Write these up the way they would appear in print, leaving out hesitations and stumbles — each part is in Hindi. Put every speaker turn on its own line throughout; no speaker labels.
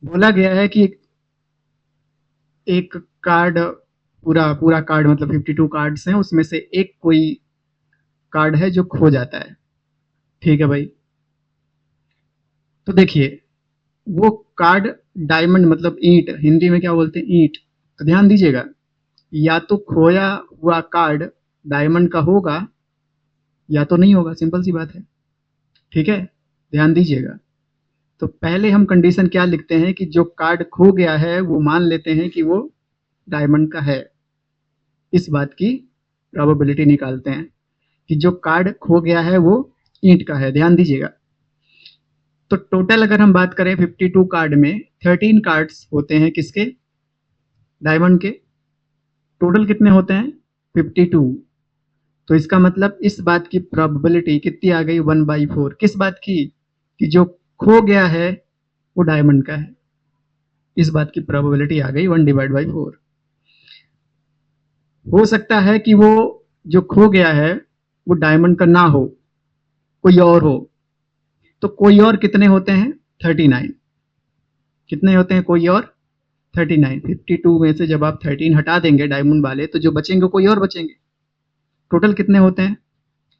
बोला गया है कि एक कार्ड, पूरा पूरा कार्ड मतलब 52 कार्ड्स हैं, उसमें से एक कोई कार्ड है जो खो जाता है। ठीक है भाई। तो देखिए, वो कार्ड डायमंड मतलब ईंट, हिंदी में क्या बोलते हैं, ईंट। तो ध्यान दीजिएगा, या तो खोया हुआ कार्ड डायमंड का होगा या तो नहीं होगा, सिंपल सी बात है। ठीक है, ध्यान दीजिएगा। तो पहले हम कंडीशन क्या लिखते हैं कि जो कार्ड खो गया है वो मान लेते हैं कि वो डायमंड का है। इस बात की प्रोबेबिलिटी निकालते हैं कि जो कार्ड खो गया है वो ईंट का है। ध्यान दीजिएगा। तो टोटल अगर हम बात करें 52 कार्ड में 13 कार्ड्स होते हैं किसके, डायमंड के। टोटल कितने होते हैं, 52। तो इसका मतलब इस बात की प्रोबेबिलिटी कितनी आ गई, 1/4। किस बात की, कि जो खो गया है वो डायमंड का है। इस बात की प्रोबेबिलिटी आ गई 1/4। हो सकता है कि वो जो खो गया है वो डायमंड का ना हो, कोई और हो। तो कोई और कितने होते हैं, 39। कितने होते हैं कोई और, 39। 52 में से जब आप 13 हटा देंगे डायमंड वाले, तो जो बचेंगे कोई और बचेंगे। टोटल कितने होते हैं,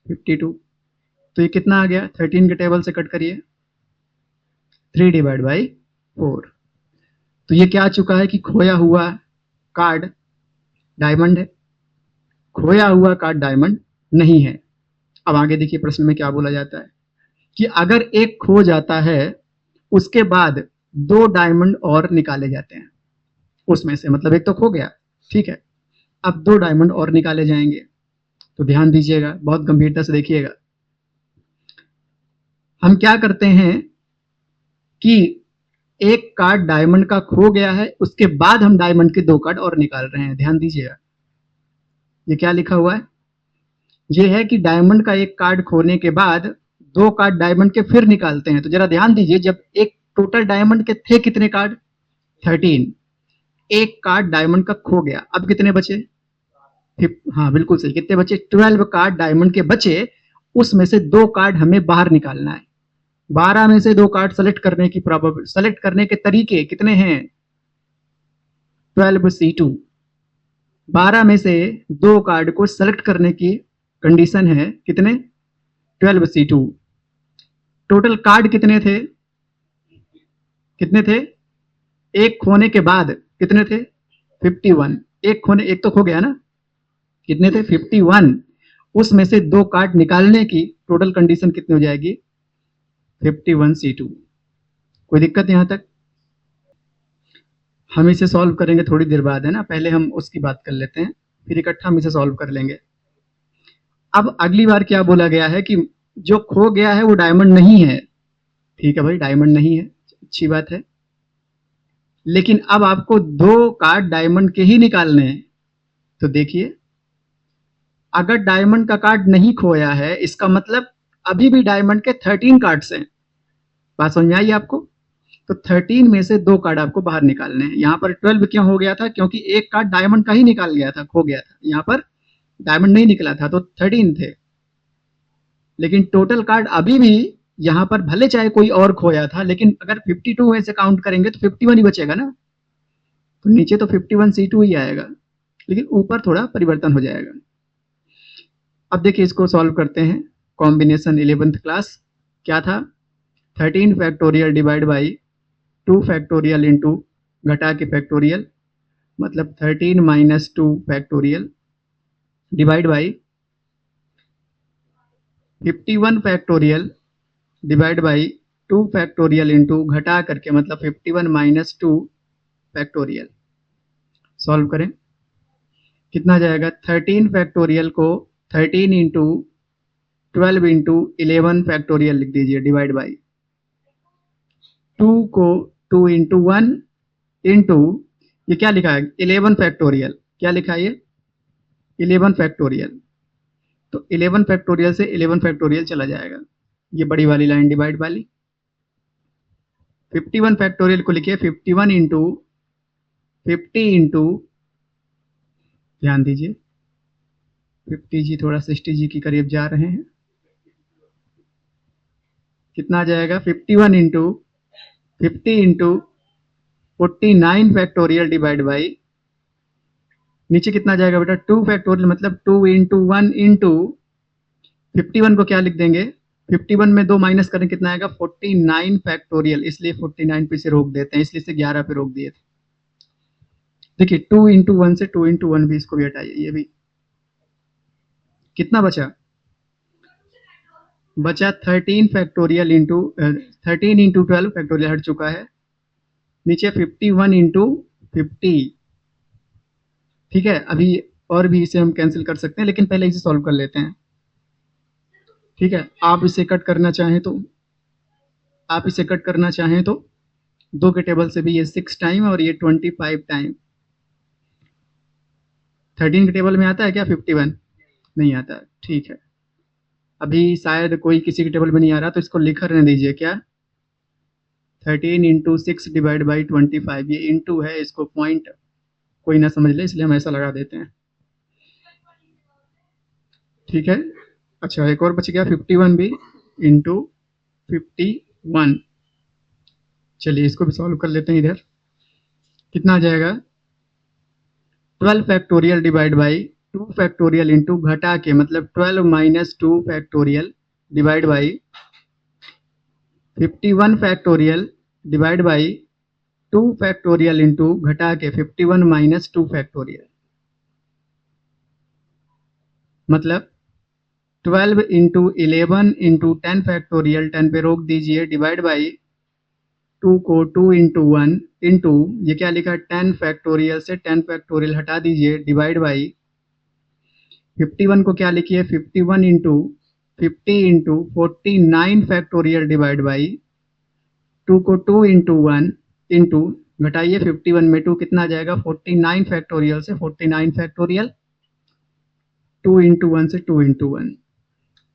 52। तो ये कितना आ गया, 13 के टेबल से कट करिए, 3/4। तो ये क्या आ चुका है कि खोया हुआ कार्ड डायमंड है, खोया हुआ कार्ड डायमंड नहीं है। अब आगे देखिए प्रश्न में क्या बोला जाता है कि अगर एक खो जाता है उसके बाद दो डायमंड और निकाले जाते हैं उसमें से, मतलब एक तो खो गया, ठीक है, अब दो डायमंड और निकाले जाएंगे। तो ध्यान दीजिएगा, बहुत गंभीरता से देखिएगा। हम क्या करते हैं कि एक कार्ड डायमंड का खो गया है, उसके बाद हम डायमंड के दो कार्ड और निकाल रहे हैं। ध्यान दीजिएगा, ये क्या लिखा हुआ है, ये है कि डायमंड का एक कार्ड खोने के बाद दो कार्ड डायमंड के फिर निकालते हैं। तो जरा ध्यान दीजिए, जब एक टोटल डायमंड के थे कितने कार्ड, 13। एक कार्ड डायमंड का खो गया, अब कितने बचे, हाँ बिल्कुल सही, कितने बचे, 12 कार्ड डायमंड के बचे। उसमें से दो कार्ड हमें बाहर निकालना है। 12 में से दो कार्ड सेलेक्ट करने की प्रोबेबिलिटी, सेलेक्ट करने के तरीके कितने हैं, 12C2। 12 में से दो कार्ड को सेलेक्ट करने की कंडीशन है कितने, 12C2। टोटल कार्ड कितने थे, कितने थे, एक खोने के बाद कितने थे, 51। एक खोने, एक तो खो गया ना, कितने थे, 51। उसमें से दो कार्ड निकालने की टोटल कंडीशन कितनी हो जाएगी, 51C2। कोई दिक्कत यहां तक, हम इसे सॉल्व करेंगे थोड़ी देर बाद, है ना, पहले हम उसकी बात कर लेते हैं, फिर इकट्ठा हम इसे सॉल्व कर लेंगे। अब अगली बार क्या बोला गया है कि जो खो गया है वो डायमंड नहीं है। ठीक है भाई, डायमंड नहीं है, अच्छी बात है। लेकिन अब आपको दो कार्ड डायमंड के ही निकालने हैं। तो देखिए, अगर डायमंड का कार्ड नहीं खोया है, इसका मतलब अभी भी डायमंड के 13 कार्ड्स हैं। बात समझ में आई आपको। तो 13 में से दो कार्ड आपको बाहर निकालने हैं। यहाँ पर 12 क्यों हो गया था, क्योंकि एक कार्ड डायमंड का ही निकाल गया था, खो गया था। यहाँ पर डायमंड नहीं निकला था, तो 13 थे। लेकिन टोटल कार्ड अभी भी यहाँ पर भले चाहे कोई और खोया था, लेकिन अगर 52 में से काउंट करेंगे तो 51 ही बचेगा ना। तो नीचे तो 51C2 ही आएगा, लेकिन ऊपर थोड़ा परिवर्तन हो जाएगा। अब देखिए, इसको सॉल्व करते हैं। कॉम्बिनेशन 11th क्लास क्या था, 13 factorial divide by 2 factorial into घटा के फैक्टोरियल, मतलब 13 minus 2 factorial divide by 51 factorial divide by 2 factorial into घटा करके, मतलब 51 माइनस 2 फैक्टोरियल। सॉल्व करें, कितना जाएगा, 13 फैक्टोरियल को 13 इंटू 12 इंटू 11 फैक्टोरियल लिख दीजिए, डिवाइड बाई 2 को 2 इंटू 1 इंटू, ये क्या लिखा है, 11 फैक्टोरियल। क्या लिखा है ये, 11 फैक्टोरियल। तो 11 फैक्टोरियल से 11 फैक्टोरियल चला जाएगा, ये बड़ी वाली लाइन डिवाइड वाली। 51 फैक्टोरियल को लिखिए 51 इंटू 50 इंटू, ध्यान दीजिए 50G थोड़ा 60G के करीब जा रहे हैं। कितना आ जाएगा, 51 into 50 into 49 factorial divide by, नीचे कितना जाएगा बेटा 2 फैक्टोरियल, मतलब 2 इंटू 1 इंटू 51 को क्या लिख देंगे, 51 में 2 माइनस करें कितना आएगा 49 फैक्टोरियल, इसलिए 49 पे से रोक देते हैं, इसलिए से 11 पे रोक दिए थे। देखिए 2 इंटू 1 से 2 इंटू 1 भी, इसको भी हटाइए, ये भी कितना बचा, बचा 13 फैक्टोरियल इंटू 13 इंटू 12 फैक्टोरियल हट चुका है, नीचे 51 इंटू 50। ठीक है, अभी और भी इसे हम कैंसिल कर सकते हैं, लेकिन पहले इसे सॉल्व कर लेते हैं। ठीक है, आप इसे कट करना चाहें तो, आप इसे कट करना चाहें तो 2 के टेबल से भी ये 6 टाइम और ये 25 टाइम। 13 के टेबल में आता है क्या 51? नहीं आता। ठीक है, अभी शायद कोई किसी के टेबल में नहीं आ रहा, तो इसको लिख रहने दीजिए, क्या 13 इंटू 6 डिवाइड बाई 25, ये इंटू है, इसको पॉइंट कोई ना समझ ले, इसलिए हम ऐसा लगा देते हैं। ठीक है, अच्छा एक और बच गया 51 भी इंटू 51। चलिए इसको भी सॉल्व कर लेते हैं। इधर कितना आ जाएगा 12 factorial divide by 2 factorial into घटा के, मतलब 12 minus 2 factorial divide by 51 factorial divide by 2 factorial into घटा के 51 माइनस 2 फैक्टोरियल, मतलब 12 इंटू 11 इंटू 10 फैक्टोरियल, 10 पे रोक दीजिए, डिवाइड बाई 2 को 2 इंटू 1 इंटू, ये क्या लिखा 10 फैक्टोरियल से 10 फैक्टोरियल हटा दीजिए, डिवाइड बाई 51 को क्या लिखिए 51 into 50 into 49 factorial divide by 2 को 2 इंटू 1 इंटू, घटाइए 51 में 2 कितना आ जाएगा 49 फैक्टोरियल से 49 फैक्टोरियल, 2 इंटू 1 से 2 इंटू 1।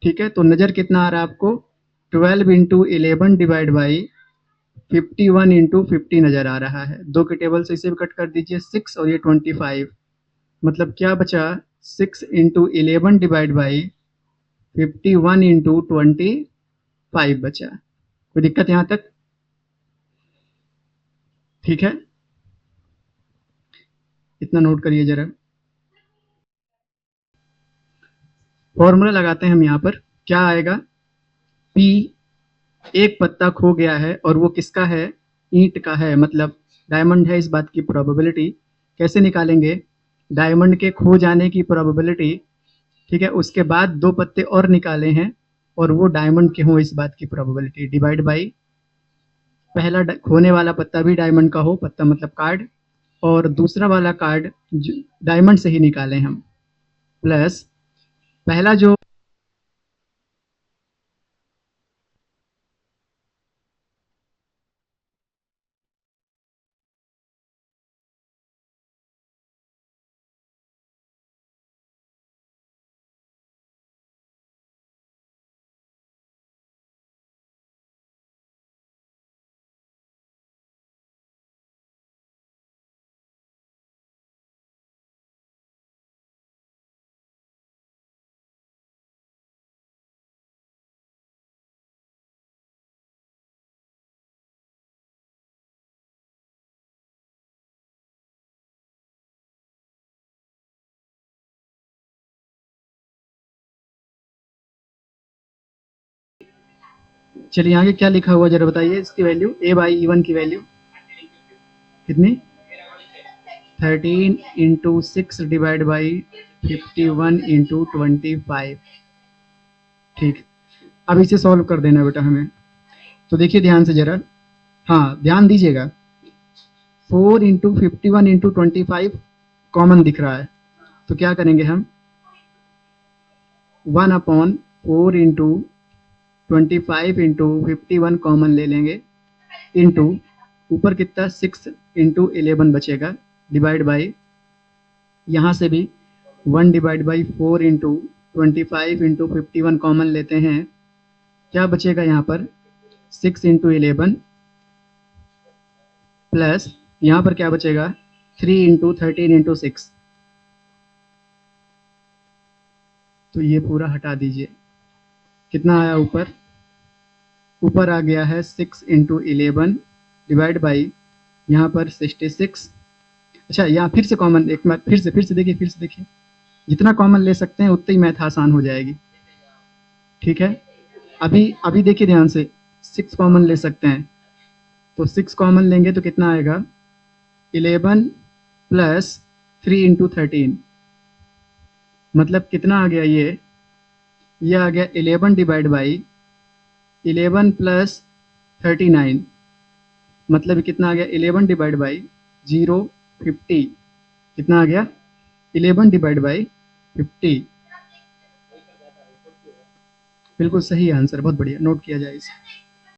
ठीक है, तो नज़र कितना आ रहा है आपको 12 इंटू 11 डिवाइड बाई 51 इंटू 50 नज़र आ रहा है। 2 के टेबल से इसे भी कट कर दीजिए, 6 और ये 25, मतलब क्या बचा 6 इंटू 11 डिवाइड बाई 51 इंटू 25 बचा। कोई दिक्कत यहाँ तक? ठीक है, इतना नोट करिए जरा। फॉर्मूला लगाते हैं हम यहाँ पर, क्या आएगा P, एक पत्ता खो गया है और वो किसका है, ईंट का है, मतलब डायमंड है, इस बात की प्रोबेबिलिटी कैसे निकालेंगे, डायमंड के खो जाने की प्रोबेबिलिटी। ठीक है, उसके बाद 2 पत्ते और निकाले हैं और वो डायमंड के हों, इस बात की प्रोबेबिलिटी, डिवाइड बाई पहला खोने वाला पत्ता भी डायमंड का हो, पत्ता मतलब कार्ड, और दूसरा वाला कार्ड डायमंड से ही निकालें हम, प्लस पहला जो चलिए आगे क्या लिखा हुआ जरा बताइए, इसकी वैल्यू ए बाई E1 की वैल्यू कितनी 13 इंटू 6 डिवाइड बाई 51 इंटू 25। ठीक, अब इसे सॉल्व कर देना बेटा हमें। तो देखिए ध्यान से जरा, हाँ ध्यान दीजिएगा, 4 इंटू 51 इंटू 25 कॉमन दिख रहा है, तो क्या करेंगे हम 1 अपॉन 4 इंटू 25 इंटू 51 कॉमन ले लेंगे, इंटू ऊपर कितना 6 इंटू 11 बचेगा, डिवाइड बाई यहाँ से भी 1 divide by 4 into 25 into 51 common लेते हैं, क्या बचेगा यहाँ पर 6 इंटू 11 प्लस यहाँ पर क्या बचेगा 3 इंटू 13 इंटू 6, तो ये पूरा हटा दीजिए, कितना आया ऊपर आ गया है 6 इंटू 11 डिवाइड बाई यहाँ पर 66। अच्छा, यहाँ फिर से कॉमन, एक बार फिर से देखिए, जितना कॉमन ले सकते हैं उतनी मैथ आसान हो जाएगी। ठीक है, अभी अभी देखिए ध्यान से, 6 कॉमन ले सकते हैं, तो 6 कॉमन लेंगे तो कितना आएगा, 11 प्लस 3 इंटू 13, मतलब कितना आ गया, ये आ गया 11 डिवाइड बाई 11 प्लस 39, मतलब कितना आ गया, 11 डिवाइड बाई 050, कितना आ गया, 11 डिवाइड बाई 50। बिल्कुल सही आंसर, बहुत बढ़िया, नोट किया जाए इसे।